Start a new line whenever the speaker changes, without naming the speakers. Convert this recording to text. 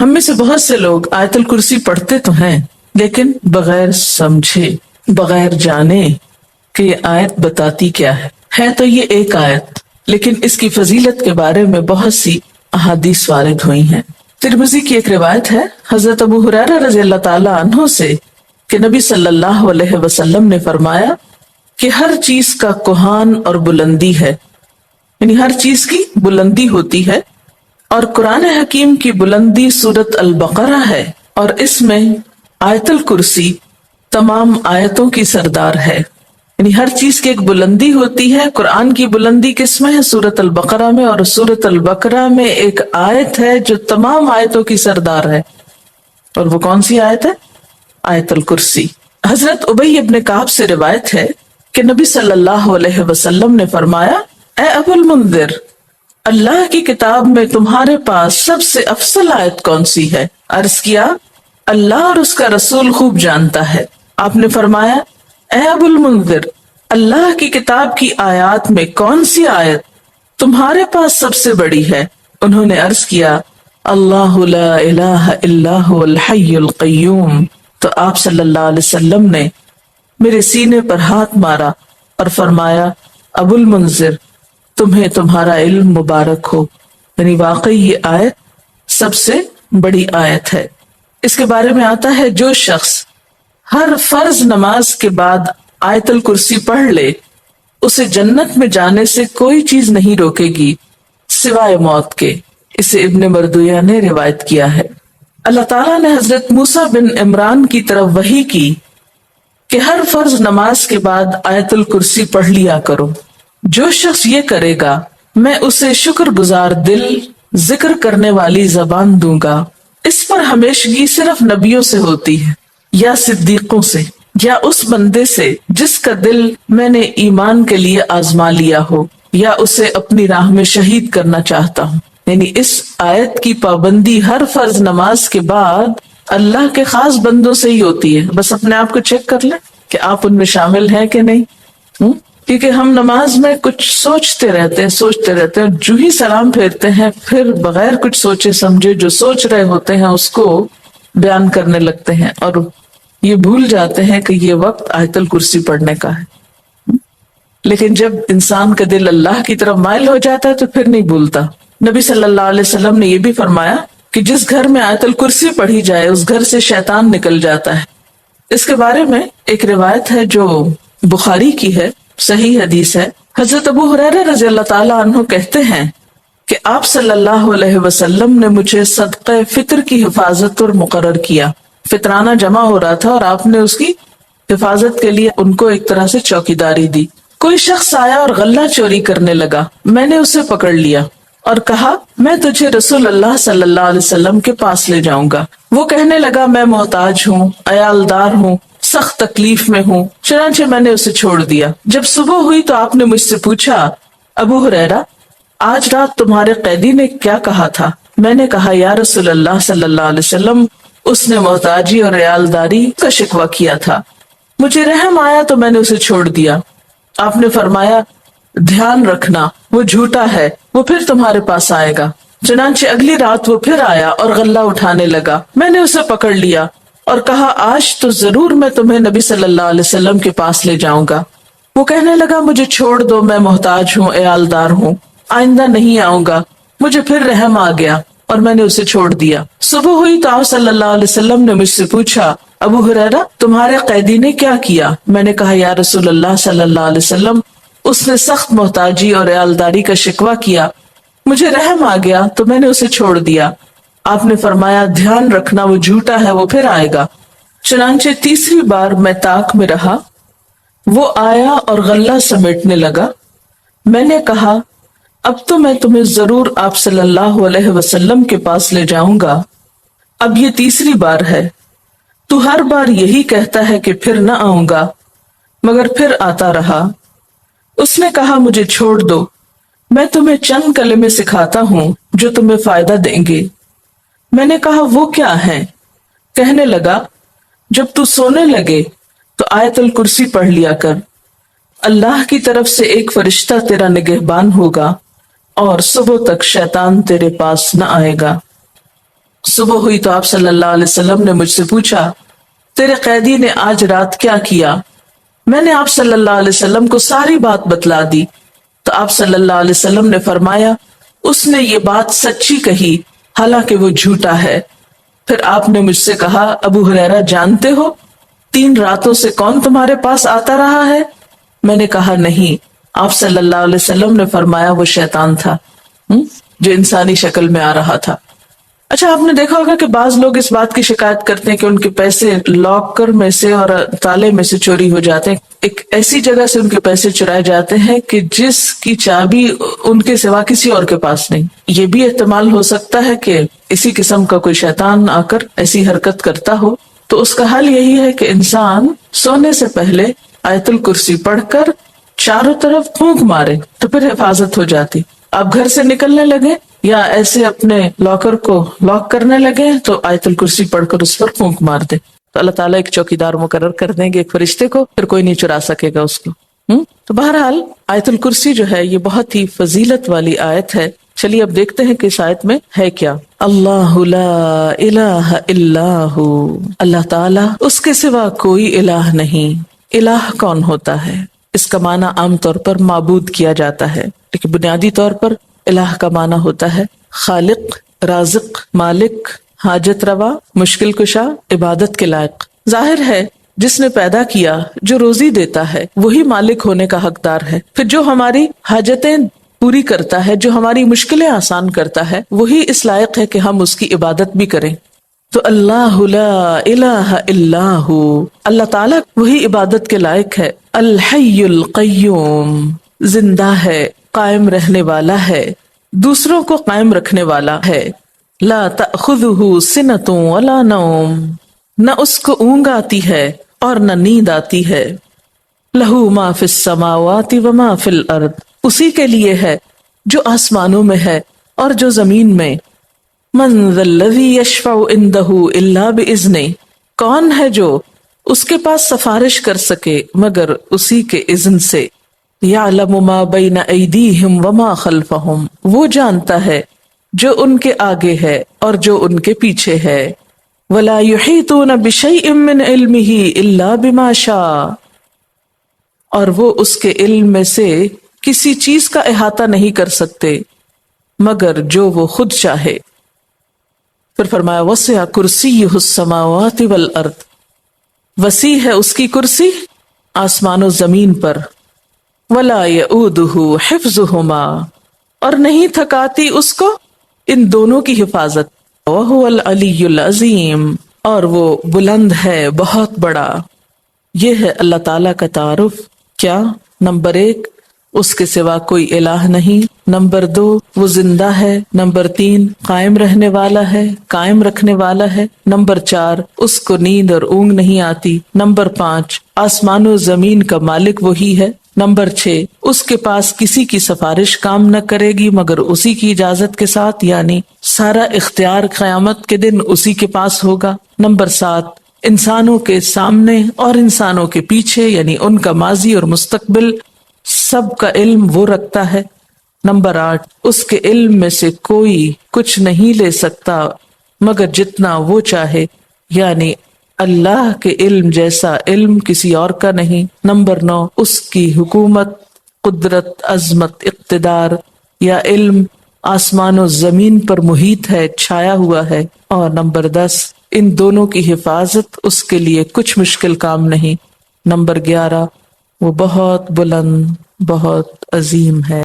ہم میں سے بہت سے لوگ آیت الکرسی پڑھتے تو ہیں لیکن بغیر سمجھے، بغیر جانے کہ یہ آیت بتاتی کیا ہے تو یہ ایک آیت، لیکن اس کی فضیلت کے بارے میں بہت سی احادیث وارد ہوئی ہیں۔ ترمذی کی ایک روایت ہے حضرت ابو ہریرہ رضی اللہ تعالی عنہ سے کہ نبی صلی اللہ علیہ وسلم نے فرمایا کہ ہر چیز کا کوہان اور بلندی ہے، یعنی ہر چیز کی بلندی ہوتی ہے، اور قرآن حکیم کی بلندی سورۃ البقرہ ہے، اور اس میں آیت الکرسی تمام آیتوں کی سردار ہے۔ یعنی ہر چیز کی ایک بلندی ہوتی ہے، قرآن کی بلندی کس میں ہے؟ سورۃ البقرہ میں، اور سورۃ البقرہ میں ایک آیت ہے جو تمام آیتوں کی سردار ہے، اور وہ کون سی آیت ہے؟ آیت الکرسی۔ حضرت ابی ابن کعب سے روایت ہے کہ نبی صلی اللہ علیہ وسلم نے فرمایا، اے ابو المنذر، اللہ کی کتاب میں تمہارے پاس سب سے افضل آیت کون سی ہے؟ عرض کیا، اللہ اور اس کا رسول خوب جانتا ہے۔ آپ نے فرمایا، اے ابو المنذر، اللہ کی کتاب کی آیات میں کون سی آیت تمہارے پاس سب سے بڑی ہے؟ انہوں نے عرض کیا، اللہ لا الہ الا هو الحی القیوم۔ تو آپ صلی اللہ علیہ وسلم نے میرے سینے پر ہاتھ مارا اور فرمایا، ابو المنذر، تمہیں تمہارا علم مبارک ہو، یعنی واقعی یہ آیت سب سے بڑی آیت ہے۔ اس کے بارے میں آتا ہے جو شخص ہر فرض نماز کے بعد آیت الکرسی پڑھ لے، اسے جنت میں جانے سے کوئی چیز نہیں روکے گی سوائے موت کے۔ اسے ابن مردویہ نے روایت کیا ہے۔ اللہ تعالیٰ نے حضرت موسیٰ بن عمران کی طرف وحی کی کہ ہر فرض نماز کے بعد آیت الکرسی پڑھ لیا کرو، جو شخص یہ کرے گا میں اسے شکر گزار دل، ذکر کرنے والی زبان دوں گا۔ اس پر ہمیشگی صرف نبیوں سے ہوتی ہے، یا صدیقوں سے، یا اس بندے سے جس کا دل میں نے ایمان کے لیے آزما لیا ہو، یا اسے اپنی راہ میں شہید کرنا چاہتا ہوں۔ یعنی اس آیت کی پابندی ہر فرض نماز کے بعد اللہ کے خاص بندوں سے ہی ہوتی ہے۔ بس اپنے آپ کو چیک کر لیں کہ آپ ان میں شامل ہیں کہ نہیں۔ کیونکہ ہم نماز میں کچھ سوچتے رہتے ہیں، جو ہی سلام پھیرتے ہیں پھر بغیر کچھ سوچے سمجھے جو سوچ رہے ہوتے ہیں اس کو بیان کرنے لگتے ہیں، اور یہ بھول جاتے ہیں کہ یہ وقت آیت الکرسی پڑھنے کا ہے۔ لیکن جب انسان کا دل اللہ کی طرف مائل ہو جاتا ہے تو پھر نہیں بھولتا۔ نبی صلی اللہ علیہ وسلم نے یہ بھی فرمایا کہ جس گھر میں آیت الکرسی پڑھی جائے اس گھر سے شیطان نکل جاتا ہے۔ اس کے بارے میں ایک روایت ہے جو بخاری کی ہے، صحیح حدیث ہے۔ حضرت ابو ہریرہ رضی اللہ تعالی عنہ کہتے ہیں کہ آپ صلی اللہ علیہ وسلم نے مجھے صدقہ فطر کی حفاظت پر مقرر کیا۔ فطرانہ جمع ہو رہا تھا اور آپ نے اس کی حفاظت کے لیے ان کو ایک طرح سے چوکیداری دی۔ کوئی شخص آیا اور غلہ چوری کرنے لگا، میں نے اسے پکڑ لیا اور کہا، میں تجھے رسول اللہ صلی اللہ علیہ وسلم کے پاس لے جاؤں گا۔ وہ کہنے لگا، میں محتاج ہوں، عیالدار ہوں، سخت تکلیف میں ہوں، چنانچہ میں نے اسے چھوڑ دیا۔ جب صبح ہوئی تو آپ نے مجھ سے پوچھا، ابو ہریرہ، آج رات تمہارے قیدی نے کیا کہا تھا؟ میں نے کہا، یا رسول اللہ صلی اللہ علیہ وسلم، اس نے محتاجی اور عیالداری کا شکوہ کیا تھا، مجھے رحم آیا تو میں نے اسے چھوڑ دیا۔ آپ نے فرمایا، دھیان رکھنا، وہ جھوٹا ہے، وہ پھر تمہارے پاس آئے گا۔ چنانچہ اگلی رات وہ پھر آیا اور غلہ اٹھانے لگا، میں نے اسے پکڑ لیا اور کہا، آج تو ضرور میں تمہیں نبی صلی اللہ علیہ وسلم کے پاس لے جاؤں گا۔ وہ کہنے لگا، مجھے چھوڑ دو، میں محتاج ہوں، عیالدار ہوں، آئندہ نہیں آؤں گا۔ مجھے پھر رحم آ گیا اور میں نے اسے چھوڑ دیا۔ صبح ہوئی تو آپ صلی اللہ علیہ وسلم نے مجھ سے پوچھا، ابو ہریرہ، تمہارے قیدی نے کیا کیا؟ میں نے کہا، یا رسول اللہ صلی اللہ علیہ وسلم، اس نے سخت محتاجی اور عیالداری کا شکوہ کیا، مجھے رحم آ گیا تو میں نے اسے چھوڑ دیا۔ آپ نے فرمایا، دھیان رکھنا، وہ جھوٹا ہے، وہ پھر آئے گا۔ چنانچہ تیسری بار میں طاق میں رہا، وہ آیا اور غلہ سمیٹنے لگا۔ میں نے کہا، اب تو میں تمہیں ضرور آپ صلی اللہ علیہ وسلم کے پاس لے جاؤں گا، اب یہ تیسری بار ہے، تو ہر بار یہی کہتا ہے کہ پھر نہ آؤں گا، مگر پھر آتا رہا۔ اس نے کہا، مجھے چھوڑ دو، میں تمہیں چند کلمے سکھاتا ہوں جو تمہیں فائدہ دیں گے۔ میں نے کہا، وہ کیا ہیں؟ کہنے لگا، جب تو سونے لگے تو آیت الکرسی پڑھ لیا کر، اللہ کی طرف سے ایک فرشتہ تیرا نگہبان ہوگا اور صبح تک شیطان تیرے پاس نہ آئے گا۔ صبح ہوئی تو آپ صلی اللہ علیہ وسلم نے مجھ سے پوچھا تیرے قیدی نے آج رات کیا کیا؟ میں نے آپ صلی اللہ علیہ وسلم کو ساری بات بتلا دی تو آپ صلی اللہ علیہ وسلم نے فرمایا اس نے یہ بات سچی کہی حالانکہ وہ جھوٹا ہے۔ پھر آپ نے مجھ سے کہا ابو ہریرہ جانتے ہو 3 راتوں سے کون تمہارے پاس آتا رہا ہے؟ میں نے کہا نہیں۔ آپ صلی اللہ علیہ وسلم نے فرمایا وہ شیطان تھا جو انسانی شکل میں آ رہا تھا۔ اچھا آپ نے دیکھا ہوگا کہ بعض لوگ اس بات کی شکایت کرتے ہیں کہ ان کے پیسے لاکر میں سے اور تالے میں سے چوری ہو جاتے ہیں، ایک ایسی جگہ سے ان کے پیسے چرائے جاتے ہیں کہ جس کی چابی ان کے سوا کسی اور کے پاس نہیں۔ یہ بھی احتمال ہو سکتا ہے کہ اسی قسم کا کوئی شیطان آ کر ایسی حرکت کرتا ہو، تو اس کا حل یہی ہے کہ انسان سونے سے پہلے آیت الکرسی پڑھ کر چاروں طرف پھونک مارے تو پھر حفاظت ہو جاتی۔ آپ گھر سے نکلنے لگے یا ایسے اپنے لاکر کو لاک کرنے لگے تو آیت الکرسی پڑھ کر اس پر پھونک مار دے تو اللہ تعالیٰ ایک چوکیدار مقرر کر دیں گے، ایک فرشتے کو، پھر کوئی نہیں چرا سکے گا اس کو۔ تو بہرحال آیت الکرسی جو ہے یہ بہت ہی فضیلت والی آیت ہے۔ چلیے اب دیکھتے ہیں کہ اس آیت میں ہے کیا۔ اللہ لا الہ الا ہو، اللہ تعالیٰ اس کے سوا کوئی الہ نہیں۔ الہ کون ہوتا ہے؟ اس کا معنی عام طور پر معبود کیا جاتا ہے، لیکن بنیادی طور پر الہ کا معنی ہوتا ہے خالق، رازق، مالک، حاجت روا، مشکل کشا، عبادت کے لائق۔ ظاہر ہے جس نے پیدا کیا، جو روزی دیتا ہے، وہی مالک ہونے کا حقدار ہے۔ پھر جو ہماری حاجتیں پوری کرتا ہے، جو ہماری مشکلیں آسان کرتا ہے، وہی اس لائق ہے کہ ہم اس کی عبادت بھی کریں۔ تو اللہ لا الہ الا ہو، اللہ تعالیٰ وہی عبادت کے لائق ہے۔ الحی القیوم، زندہ ہے، قائم رہنے والا ہے، دوسروں کو قائم رکھنے والا ہے۔ لا تأخذہ سنۃ ولا نوم، نہ اس کو اونگ آتی ہے اور نہ نیند آتی ہے۔ لہ ما فی السماوات وما فی الارض، اسی کے لیے ہے جو آسمانوں میں ہے اور جو زمین میں۔ من ذا الذی یشفع عندہ الا باذنہ، کون ہے جو اس کے پاس سفارش کر سکے مگر اسی کے اذن سے۔ یعلم ما بین ایدیہم وما خلفہم، وہ جانتا ہے جو ان کے آگے ہے اور جو ان کے پیچھے ہے۔ ولا یحیطون بشیء من علمہ الا بما شاء، اور وہ اس کے علم میں سے کسی چیز کا احاطہ نہیں کر سکتے مگر جو وہ خود چاہے۔ پھر فرمایا وسع کرسیہ السماوات والارض، وسیع ہے اس کی کرسی آسمان و زمین پر۔ ولا یؤودہ حفظہما، اور نہیں تھکاتی اس کو ان دونوں کی حفاظت۔ وہو العلی العظیم، اور وہ بلند ہے، بہت بڑا۔ یہ ہے اللہ تعالیٰ کا تعارف۔ کیا؟ نمبر 1 اس کے سوا کوئی الہ نہیں، نمبر 2 وہ زندہ ہے، نمبر 3 قائم رہنے والا ہے، قائم رکھنے والا ہے، نمبر 4 اس کو نیند اور اونگ نہیں آتی، نمبر 5 آسمان و زمین کا مالک وہی ہے، نمبر 6 اس کے پاس کسی کی سفارش کام نہ کرے گی مگر اسی کی اجازت کے ساتھ، یعنی سارا اختیار قیامت کے دن اسی کے پاس ہوگا، نمبر 7 انسانوں کے سامنے اور انسانوں کے پیچھے، یعنی ان کا ماضی اور مستقبل سب کا علم وہ رکھتا ہے، نمبر 8 اس کے علم میں سے کوئی کچھ نہیں لے سکتا مگر جتنا وہ چاہے، یعنی اللہ کے علم جیسا علم کسی اور کا نہیں، نمبر 9 اس کی حکومت، قدرت، عظمت، اقتدار یا علم آسمان و زمین پر محیط ہے، چھایا ہوا ہے، اور نمبر 10 ان دونوں کی حفاظت اس کے لیے کچھ مشکل کام نہیں، نمبر 11 وہ بہت بلند، بہت عظیم ہے۔